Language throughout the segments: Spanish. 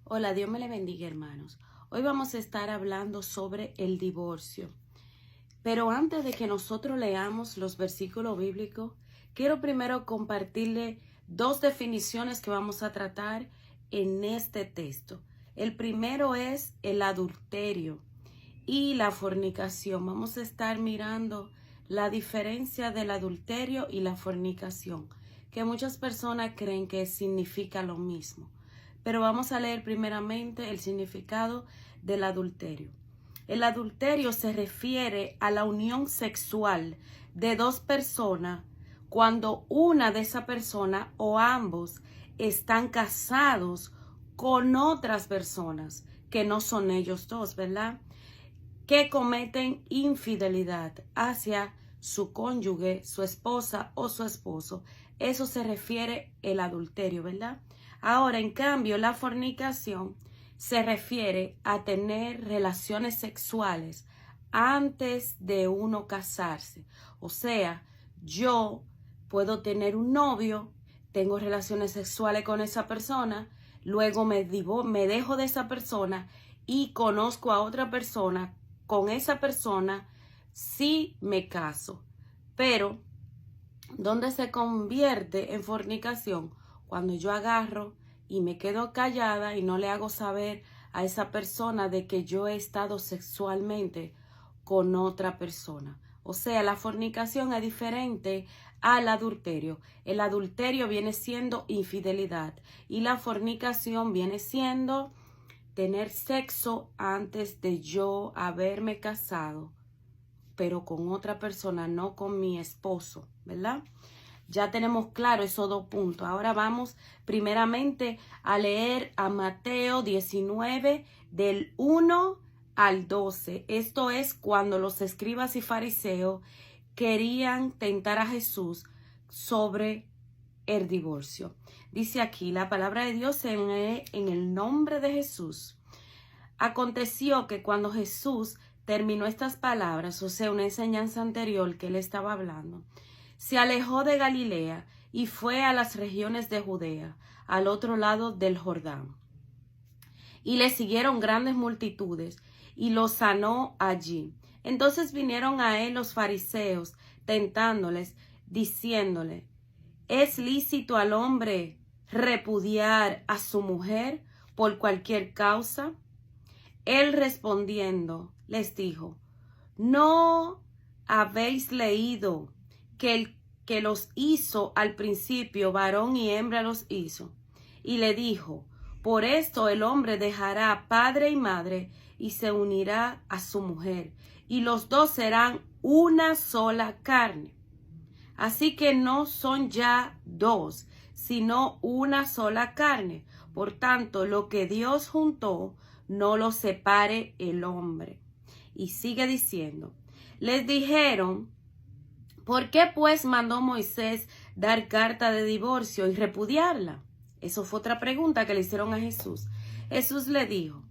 Hola, Dios me le bendiga, hermanos. Hoy vamos a estar hablando sobre el divorcio. Pero antes de que nosotros leamos los versículos bíblicos, quiero primero compartirle dos definiciones que vamos a tratar en este texto. El primero es el adulterio y la fornicación. Vamos a estar mirando la diferencia del adulterio y la fornicación, que muchas personas creen que significa lo mismo. Pero vamos a leer primeramente el significado del adulterio. El adulterio se refiere a la unión sexual de dos personas cuando una de esas personas o ambos están casados con otras personas que no son ellos dos, ¿verdad? Que cometen infidelidad hacia su cónyuge, su esposa o su esposo. Eso se refiere el adulterio, ¿verdad? Ahora, en cambio, la fornicación se refiere a tener relaciones sexuales antes de uno casarse. O sea, yo puedo tener un novio, tengo relaciones sexuales con esa persona, luego me dejo de esa persona y conozco a otra persona. Con esa persona sí me caso, pero ¿dónde se convierte en fornicación? Cuando yo agarro y me quedo callada y no le hago saber a esa persona de que yo he estado sexualmente con otra persona. O sea, la fornicación es diferente al adulterio. El adulterio viene siendo infidelidad y la fornicación viene siendo tener sexo antes de yo haberme casado, pero con otra persona, no con mi esposo, ¿verdad? Ya tenemos claro esos dos puntos. Ahora vamos primeramente a leer a Mateo 19 del 1 al 12. Esto es cuando los escribas y fariseos querían tentar a Jesús sobre el divorcio. Dice aquí la palabra de Dios en el nombre de Jesús. Aconteció que cuando Jesús terminó estas palabras, o sea, una enseñanza anterior que él estaba hablando, se alejó de Galilea y fue a las regiones de Judea, al otro lado del Jordán. Y le siguieron grandes multitudes y lo sanó allí. Entonces vinieron a él los fariseos, tentándoles, diciéndole: ¿es lícito al hombre repudiar a su mujer por cualquier causa? Él respondiendo les dijo: ¿no habéis leído que el que los hizo al principio, varón y hembra los hizo? Y le dijo: por esto el hombre dejará padre y madre y se unirá a su mujer, y los dos serán una sola carne. Así que no son ya dos, sino una sola carne. Por tanto, lo que Dios juntó, no lo separe el hombre. Y sigue diciendo: les dijeron: ¿por qué pues mandó Moisés dar carta de divorcio y repudiarla? Eso fue otra pregunta que le hicieron a Jesús. Jesús le dijo: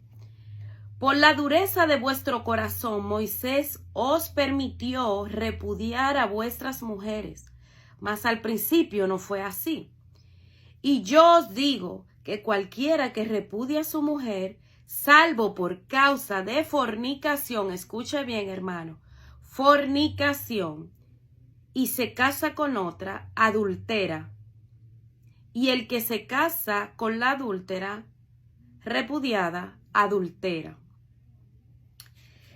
por la dureza de vuestro corazón, Moisés os permitió repudiar a vuestras mujeres, mas al principio no fue así. Y yo os digo que cualquiera que repudie a su mujer, salvo por causa de fornicación, escuche bien, hermano, fornicación, y se casa con otra, adultera. Y el que se casa con la adúltera, repudiada, adultera.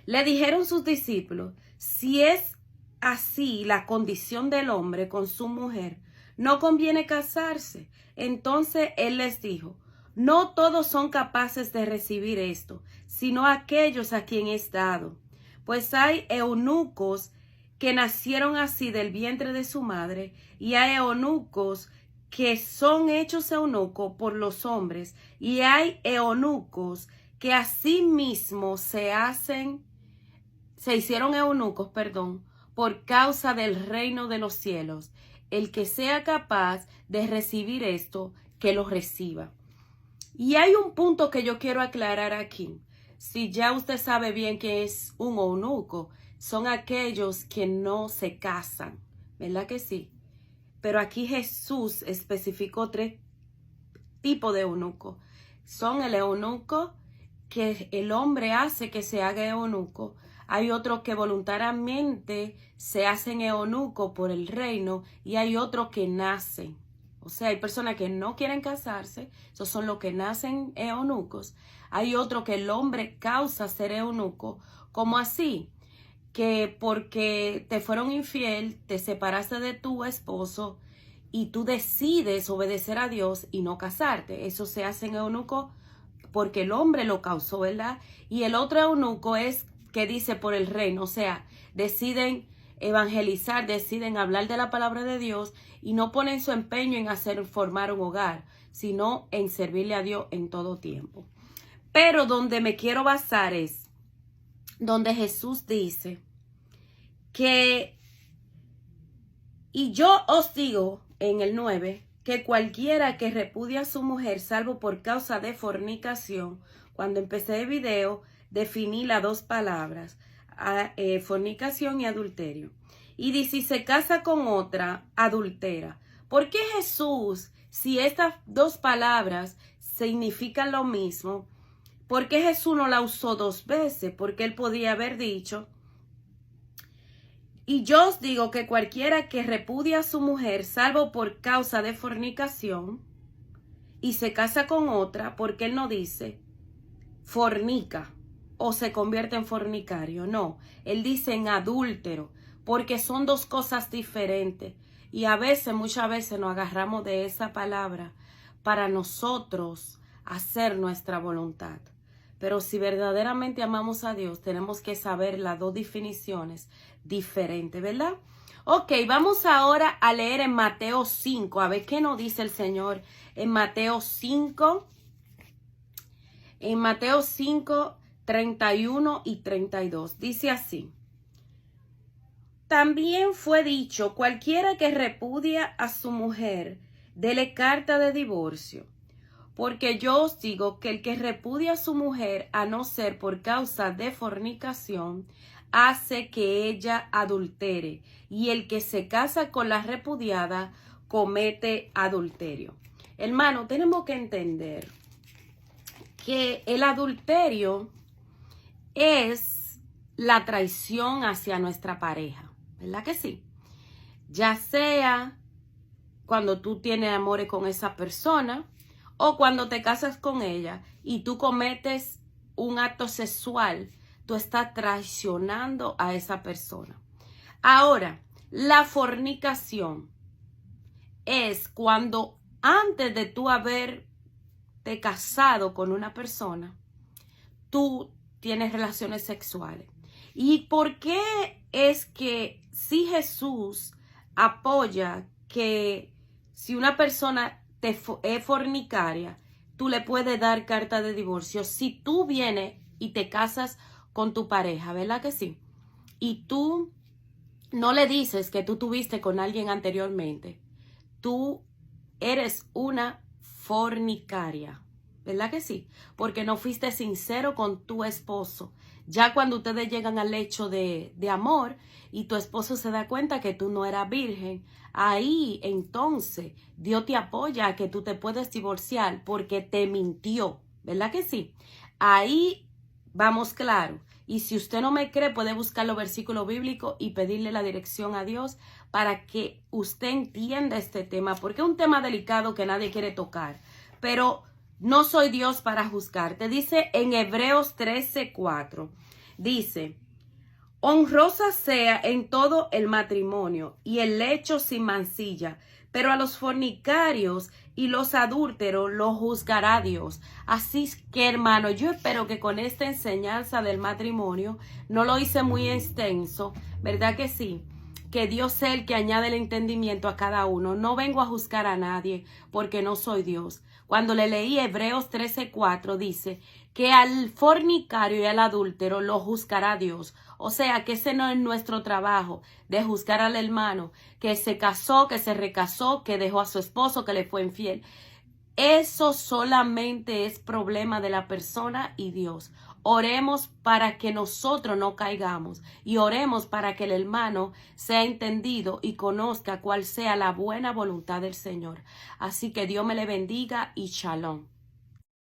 Le dijeron sus discípulos: si es así la condición del hombre con su mujer, no conviene casarse. Entonces él les dijo: no todos son capaces de recibir esto, sino aquellos a quien es dado. Pues hay eunucos que nacieron así del vientre de su madre, y hay eunucos que son hechos eunucos por los hombres, y hay eunucos que asimismo se hicieron eunucos, por causa del reino de los cielos. El que sea capaz de recibir esto, que lo reciba. Y hay un punto que yo quiero aclarar aquí. Si ya usted sabe bien que es un eunuco, son aquellos que no se casan, ¿verdad que sí? Pero aquí Jesús especificó tres tipos de eunucos. son el eunuco, que el hombre hace que se haga eunuco. Hay otros que voluntariamente se hacen eunuco por el reino y hay otros que nacen. O sea, hay personas que no quieren casarse, esos son los que nacen eunucos. Hay otros que el hombre causa ser eunuco, como así, que porque te fueron infiel, te separaste de tu esposo y tú decides obedecer a Dios y no casarte. Eso se hace en eunuco porque el hombre lo causó, ¿verdad? Y el otro eunuco es que dice por el reino, o sea, deciden evangelizar, deciden hablar de la palabra de Dios y no ponen su empeño en formar un hogar, sino en servirle a Dios en todo tiempo. Pero donde me quiero basar es donde Jesús dice que, y yo os digo en el 9, que cualquiera que repudia a su mujer salvo por causa de fornicación, cuando empecé el video definí las dos palabras, fornicación y adulterio. Y dice, si se casa con otra, adultera. ¿Por qué Jesús, si estas dos palabras significan lo mismo, por qué Jesús no la usó dos veces? Porque él podía haber dicho, y yo os digo que cualquiera que repudia a su mujer, salvo por causa de fornicación, y se casa con otra, porque él no dice fornica o se convierte en fornicario. No, él dice en adúltero, porque son dos cosas diferentes. Y a veces, muchas veces nos agarramos de esa palabra para nosotros hacer nuestra voluntad. Pero si verdaderamente amamos a Dios, tenemos que saber las dos definiciones diferentes, ¿verdad? Ok, vamos ahora a leer en Mateo 5, a ver qué nos dice el Señor en Mateo 5. En Mateo 5, 31 y 32. Dice así. También fue dicho, cualquiera que repudia a su mujer, dele carta de divorcio. Porque yo os digo que el que repudia a su mujer, a no ser por causa de fornicación, hace que ella adultere. Y el que se casa con la repudiada, comete adulterio. Hermano, tenemos que entender que el adulterio es la traición hacia nuestra pareja, ¿verdad que sí? Ya sea cuando tú tienes amores con esa persona o cuando te casas con ella y tú cometes un acto sexual, tú estás traicionando a esa persona. Ahora, la fornicación es cuando antes de tú haberte casado con una persona, tú tienes relaciones sexuales. ¿Y por qué es que si Jesús apoya que si una persona es fornicaria, tú le puedes dar carta de divorcio si tú vienes y te casas con tu pareja, ¿verdad que sí? Y tú no le dices que tú tuviste con alguien anteriormente, tú eres una fornicaria, ¿verdad que sí? Porque no fuiste sincero con tu esposo. Ya cuando ustedes llegan al hecho de amor y tu esposo se da cuenta que tú no eras virgen, ahí entonces Dios te apoya a que tú te puedes divorciar porque te mintió, ¿verdad que sí? Ahí vamos claro. Y si usted no me cree, puede buscar los versículos bíblicos y pedirle la dirección a Dios para que usted entienda este tema, porque es un tema delicado que nadie quiere tocar. Pero no soy Dios para juzgarte. Dice en Hebreos 13:4, dice, honrosa sea en todo el matrimonio y el lecho sin mancilla, pero a los fornicarios y los adúlteros los juzgará Dios. Así que, hermano, yo espero que con esta enseñanza del matrimonio, no lo hice muy extenso, ¿verdad que sí? Que Dios sea el que añade el entendimiento a cada uno. No vengo a juzgar a nadie porque no soy Dios. Cuando le leí Hebreos 13:4 dice que al fornicario y al adúltero lo juzgará Dios. O sea que ese no es nuestro trabajo de juzgar al hermano que se casó, que se recasó, que dejó a su esposo, que le fue infiel. Eso solamente es problema de la persona y Dios. Oremos para que nosotros no caigamos y oremos para que el hermano sea entendido y conozca cuál sea la buena voluntad del Señor. Así que Dios me le bendiga y shalom.